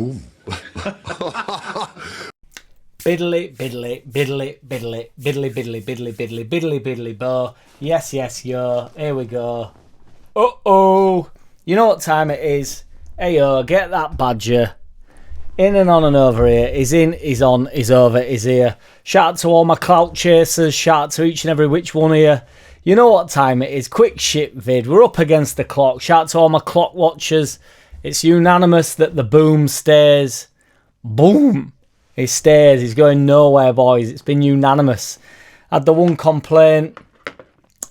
Boom. Biddly, biddly, biddly, biddly, biddly, biddly, biddly, biddly, biddly, biddly, bo. Yes, yes, yo. Here we go. Uh-oh. You know what time it is? Hey, yo, get that badger. In and on and over here. He's in, he's on, he's over, he's here. Shout out to all my clout chasers. Shout out to each and every which one of you. You know what time it is. Quick shit vid. We're up against the clock. Shout out to all my clock watchers. It's unanimous that the boom stays. Boom. He stays. He's going nowhere, boys. It's been unanimous. Had the one complaint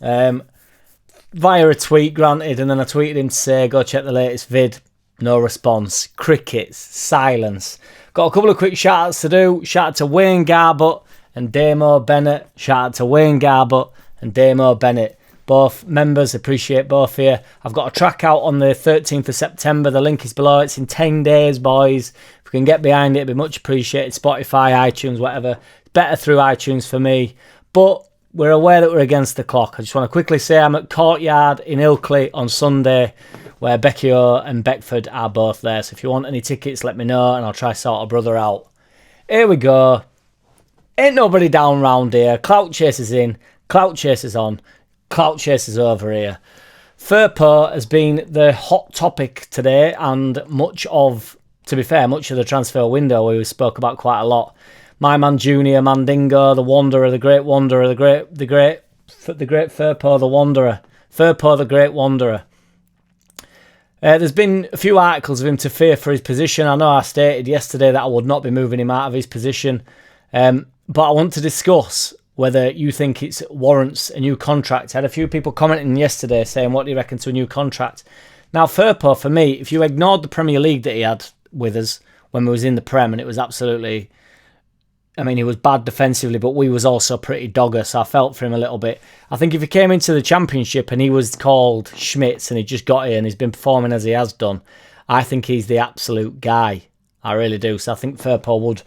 via a tweet, granted, and then I tweeted him to say, go check the latest vid. No response. Crickets. Silence. Got a couple of quick shout-outs to do. Shout out to Wayne Garbutt and Damo Bennett. Shout out to Wayne Garbutt and Damo Bennett. Both members, appreciate both of you. I've got a track out on the 13th of September. The link is below. It's in 10 days, boys. If we can get behind it, it'd be much appreciated. Spotify, iTunes, whatever. It's better through iTunes for me. But we're aware that we're against the clock. I just want to quickly say I'm at Courtyard in Ilkley on Sunday, where Becky O and Beckford are both there. So if you want any tickets, let me know, and I'll try sort a brother out. Here we go. Ain't nobody down round here. Clout Chasers in. Clout Chasers on. Clout Chasers over here. Firpo has been the hot topic today, and much of the transfer window we spoke about quite a lot. My man Junior, Mandingo, the Wanderer, the Great Wanderer, the great Firpo, the Wanderer. Firpo, the Great Wanderer. There's been a few articles of him to fear for his position. I know I stated yesterday that I would not be moving him out of his position. But I want to discuss whether you think it warrants a new contract. I had a few people commenting yesterday saying, what do you reckon to a new contract? Now, Firpo, for me, if you ignored the Premier League that he had with us when we was in the Prem, and it was absolutely... I mean, he was bad defensively, but we was also pretty dogger, so I felt for him a little bit. I think if he came into the Championship and he was called Schmitz and he just got here and he's been performing as he has done, I think he's the absolute guy. I really do. So I think Firpo would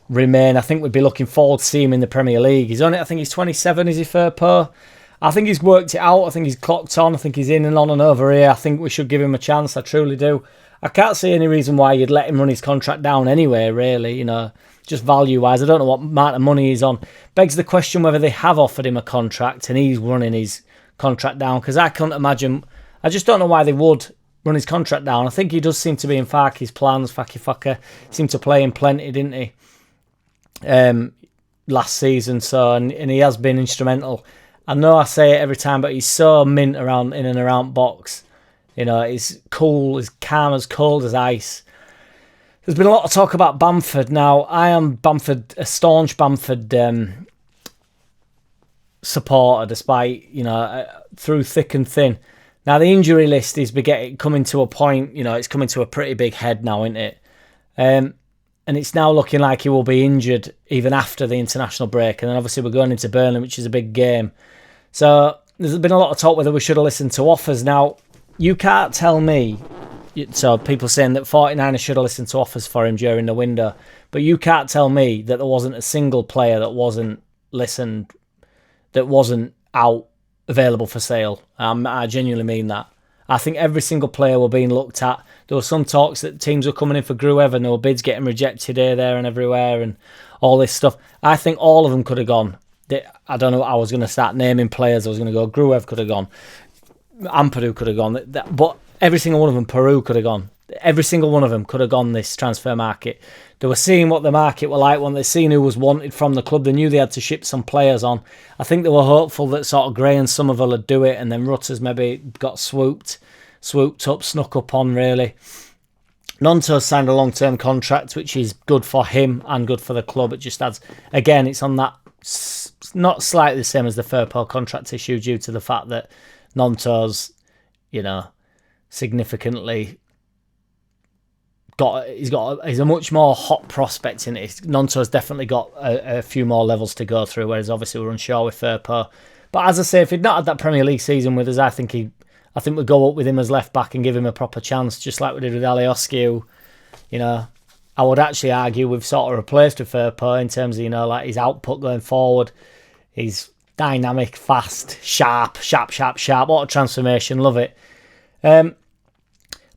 remain. I think we'd be looking forward to seeing him in the Premier League. He's on it. I think he's 27, is he, Firpo? I think he's worked it out. I think he's clocked on. I think he's in and on and over here. I think we should give him a chance. I truly do. I can't see any reason why you'd let him run his contract down anyway, really, you know. Just value-wise, I don't know what amount of money he's on. Begs the question whether they have offered him a contract and he's running his contract down, because I can't imagine... I just don't know why they would run his contract down. I think he does seem to be in Farke's plans. Farke fucker seemed to play him plenty, didn't he? Last season, so and he has been instrumental. I know I say it every time, but he's so mint around in and around box. You know, he's cool, he's calm, as cold as ice. There's been a lot of talk about Bamford. Now, I am a staunch Bamford supporter, despite, you know, through thick and thin. Now, the injury list is coming to a point, you know, it's coming to a pretty big head now, isn't it? And it's now looking like he will be injured even after the international break. And then obviously we're going into Burnley, which is a big game. So there's been a lot of talk whether we should have listened to offers. Now, you can't tell me... So people saying that 49ers should have listened to offers for him during the window. But you can't tell me that there wasn't a single player that wasn't listened, that wasn't out available for sale. I genuinely mean that. I think every single player were being looked at. There were some talks that teams were coming in for Gruev and there were bids getting rejected here, there and everywhere and all this stuff. I think all of them could have gone. I don't know, I was going to start naming players. I was going to go, Gruev could have gone. Ampadu could have gone. But every single one of them, Peru could have gone. Every single one of them could have gone this transfer market. They were seeing what the market were like when they seen who was wanted from the club. They knew they had to ship some players on. I think they were hopeful that sort of Gray and Somerville would do it, and then Rutters maybe got swooped up, snuck up on, really. Nonto signed a long-term contract, which is good for him and good for the club. It just adds, again, it's on that, not slightly the same as the Firpo contract issue due to the fact that Nonto's, you know, significantly he's a much more hot prospect in it. Nonto's definitely got a few more levels to go through, whereas obviously we're unsure with Firpo. But as I say, if he'd not had that Premier League season with us, I think we'd go up with him as left back and give him a proper chance, just like we did with Alioski. You know, I would actually argue we've sort of replaced with Firpo in terms of, you know, like his output going forward. He's dynamic, fast, sharp. What a transformation, love it.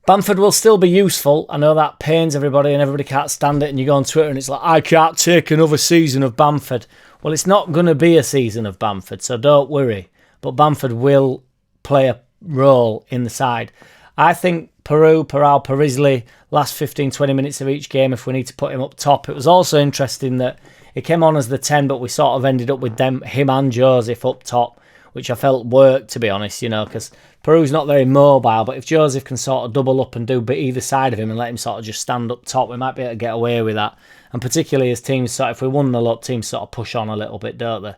Bamford will still be useful. I know that pains everybody and everybody can't stand it, and you go on Twitter and it's like, I can't take another season of Bamford. Well, it's not going to be a season of Bamford, so don't worry. But Bamford will play a role in the side. I think Parisley, last 15, 20 minutes of each game, if we need to put him up top. It was also interesting that he came on as the 10, but we sort of ended up with him and Joseph up top, which I felt worked, to be honest, because Peru's not very mobile, but if Joseph can sort of double up and do either side of him and let him sort of just stand up top, we might be able to get away with that. And particularly as teams, if we 1-0 up, teams sort of push on a little bit, don't they?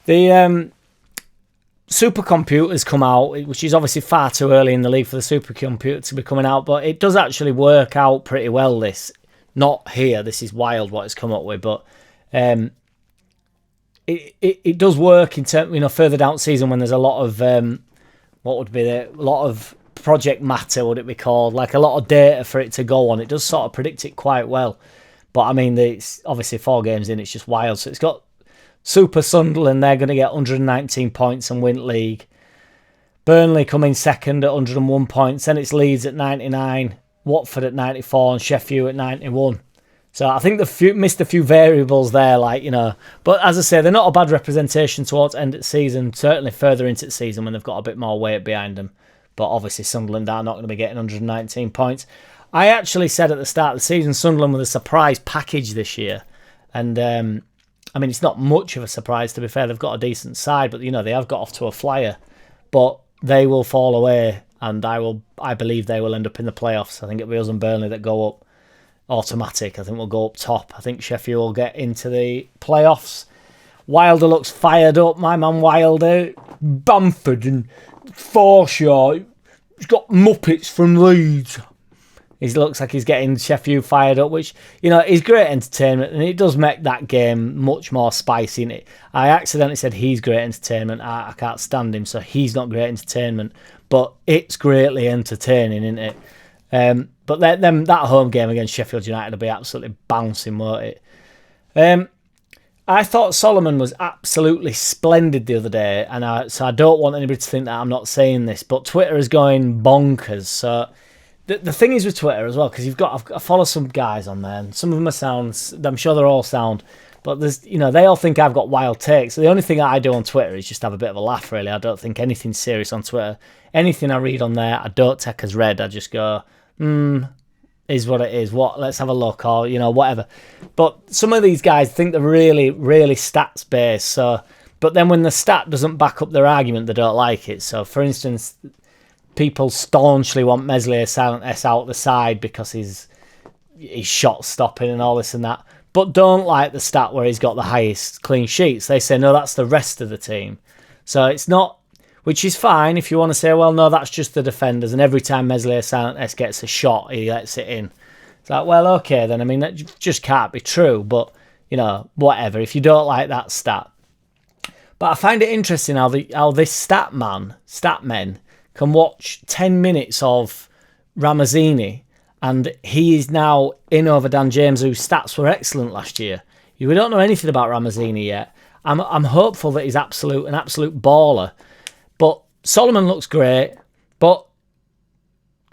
The supercomputer's come out, which is obviously far too early in the league for the supercomputer to be coming out, but it does actually work out pretty well, this. Not here, this is wild what it's come up with, but it does work in terms, further down the season when there's a lot of a lot of project matter, would it be called, like a lot of data for it to go on. It does sort of predict it quite well, but I mean, it's obviously 4 games in, it's just wild. So it's got Super Sunderland, they're going to get 119 points and win league. Burnley coming second at 101 points. Then it's Leeds at 99, Watford at 94, and Sheffield at 91. So I think they've missed a few variables there, But as I say, they're not a bad representation towards end of the season, certainly further into the season when they've got a bit more weight behind them. But obviously Sunderland are not going to be getting 119 points. I actually said at the start of the season, Sunderland were a surprise package this year. And, it's not much of a surprise, to be fair. They've got a decent side, but, they have got off to a flyer. But they will fall away, and I believe they will end up in the playoffs. I think it'll be us and Burnley that go up. Automatic. I think we'll go up top. I think Sheffield will get into the playoffs. Wilder looks fired up. My man Wilder. Bamford and Forshaw. He's got Muppets from Leeds. He looks like he's getting Sheffield fired up, which, is great entertainment, and it does make that game much more spicy. In it, I accidentally said he's great entertainment. I can't stand him, so he's not great entertainment. But it's greatly entertaining, isn't it? But that home game against Sheffield United will be absolutely bouncing, won't it? I thought Solomon was absolutely splendid the other day, and so I don't want anybody to think that I'm not saying this, but Twitter is going bonkers. So the thing is with Twitter as well, because I follow some guys on there, and some of them are sound. I'm sure they're all sound, but there's they all think I've got wild takes. So the only thing I do on Twitter is just have a bit of a laugh. Really, I don't think anything serious on Twitter. Anything I read on there, I don't take as read. I just go, is what it is. Let's have a look, or whatever. But some of these guys think they're really, really stats based. So, but then when the stat doesn't back up their argument, they don't like it. So, for instance, people staunchly want Meslier Silent S out the side because he's shot stopping and all this and that, but don't like the stat where he's got the highest clean sheets. They say no, that's the rest of the team. So it's not. Which is fine if you want to say, well, no, that's just the defenders, and every time Meslier Silent S gets a shot, he lets it in. It's like, well, okay, then. I mean, that just can't be true, but, whatever, if you don't like that stat. But I find it interesting how this statmen, can watch 10 minutes of Ramazzini, and he is now in over Dan James, whose stats were excellent last year. We don't know anything about Ramazzini yet. I'm hopeful that he's an absolute baller. But Solomon looks great. But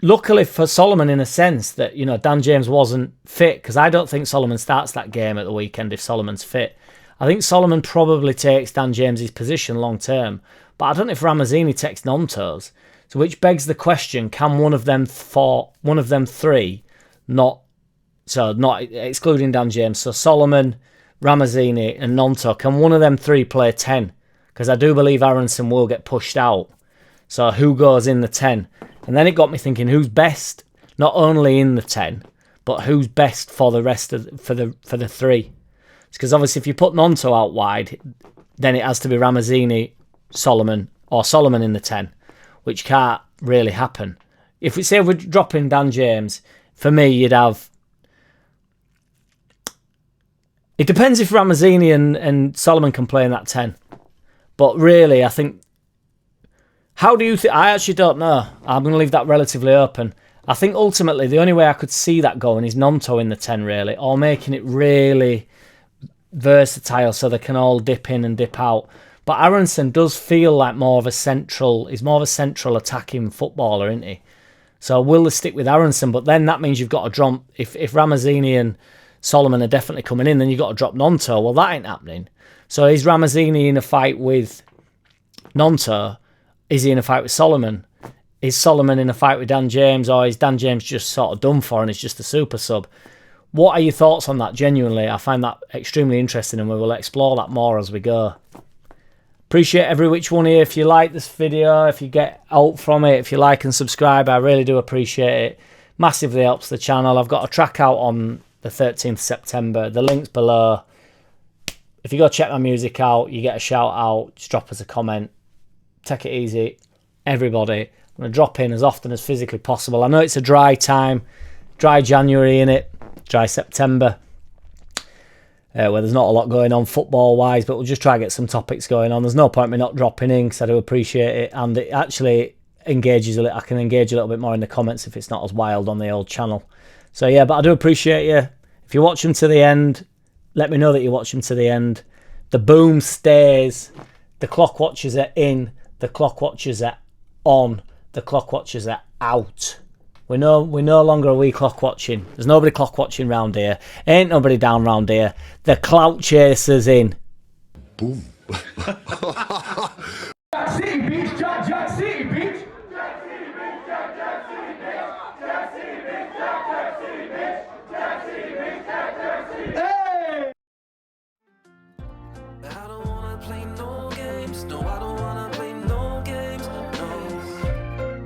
luckily for Solomon, in a sense, that Dan James wasn't fit, because I don't think Solomon starts that game at the weekend if Solomon's fit. I think Solomon probably takes Dan James's position long term, but I don't know if Ramazzini takes Nonto's. So which begs the question: can one of them three, not excluding Dan James, so Solomon, Ramazzini, and Nonto, can one of them three play 10? Because I do believe Aronson will get pushed out. So who goes in the 10? And then it got me thinking, who's best, not only in the 10, but who's best for the rest of for the three? Because obviously if you put Nonto out wide, then it has to be Ramazzini, Solomon, or Solomon in the 10, which can't really happen. If we're dropping Dan James, for me you'd have. It depends if Ramazzini and Solomon can play in that 10. But really, I think. How do you think? I actually don't know. I'm going to leave that relatively open. I think ultimately the only way I could see that going is Nonto in the 10, really, or making it really versatile so they can all dip in and dip out. But Aronson does feel like he's more of a central attacking footballer, isn't he? So will they stick with Aronson? But then that means you've got to drop, if Ramazzini and Solomon are definitely coming in, then you've got to drop Nonto. Well, that ain't happening. So is Ramazzini in a fight with Nonto? Is he in a fight with Solomon? Is Solomon in a fight with Dan James, or is Dan James just sort of done for and it's just a super sub? What are your thoughts on that? Genuinely, I find that extremely interesting, and we will explore that more as we go. Appreciate every which one here. If you like this video, if you get out from it, if you like and subscribe, I really do appreciate it. Massively helps the channel. I've got a track out on the 13th September. The link's below. If you go check my music out, you get a shout out. Just drop us a comment. Take it easy, everybody. I'm going to drop in as often as physically possible. I know it's a dry time, dry January, innit? Dry September. Where there's not a lot going on football-wise, but we'll just try to get some topics going on. There's no point me not dropping in, because I do appreciate it, and it actually engages a little. I can engage a little bit more in the comments if it's not as wild on the old channel. So yeah, but I do appreciate you. If you watch them to the end, let me know that you watch them to the end. The boom stays. The clock watchers are in. The clock watchers are on. The clock watchers are out. We're no longer a wee clock watching. There's nobody clock watching round here. Ain't nobody down round here. The clout chasers in. Boom. JackCity, bitch. JackCity, bitch. Hey! I don't wanna play no games. No, I don't wanna play no games. No,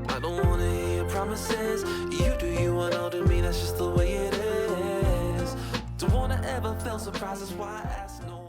I don't wanna hear your promises. You do you and I'll do me. That's just the way it is. Don't wanna ever feel surprised. That's why I ask no.